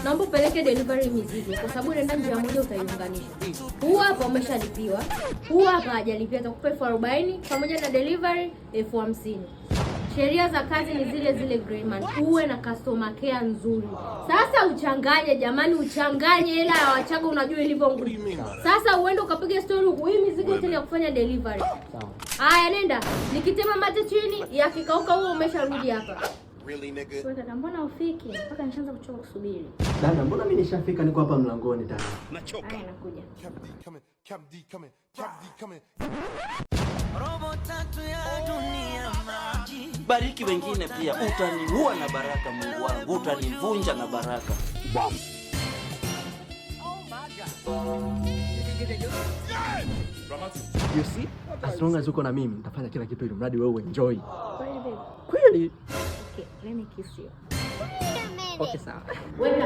naomba upeleke delivery mizigo kwa sababu unaenda njia moja utaiunganisha. Huu hapa umeshalipiwa. Huu hapa hajalipia, atakupa 40,000 pamoja na delivery 50,000. Sheria za kazi ni zile zile Greyman. Uwe na customer care nzuri. Sasa uchanganye jamani, uchanganye hela ya Wachaga, unajua ilivyo ngumu. Sasa uende ukapiga story huko, hii mizigo tena ya kufanya delivery. Sawa. Haya nenda. Nikitema mate chini, yakikauka huo umesharudi hapa. Really nigga. Wewe kaka, mbona ufiki? Mpaka nishaanza kuchoka kusubiri. Dada, mbona mimi nishafika, niko hapa mlangoni tayari. Nachoka. Haya nakuja. Cap D coming. Robo tatu ya dunia maji. Bariki wengine pia, utaniua na baraka Mungu wangu, utanivunja na baraka. Bam. Oh my God. You see? As long as uko na mimi, nitafanya kila kitu ili mradi wewe enjoy. Kweli baby. Kweli? Okay, let me kiss you. Okay, sawa. Wewe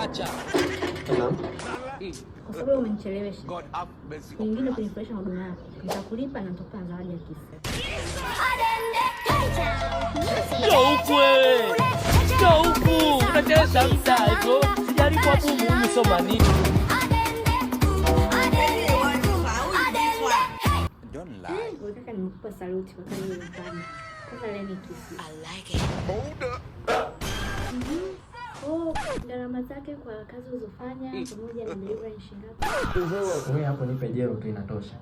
Acha. Salam. Kwa sababu umenichelewesha. Nyingine kunifurahisha huduma yako. Nitakulipa na nitakupa zawadi ya kiss. Huku unacheza mtazo, sijali kwa Mungu soma nini. Don't lie. Unataka nikupe saluti kwa kile unafanya. Sasa let me kiss you. I like it. Hold up. Oh, gharama zake kwa kazi uzofanya pamoja na delivery shilingi ngapi? Wewe hapo nipe jero tu inatosha.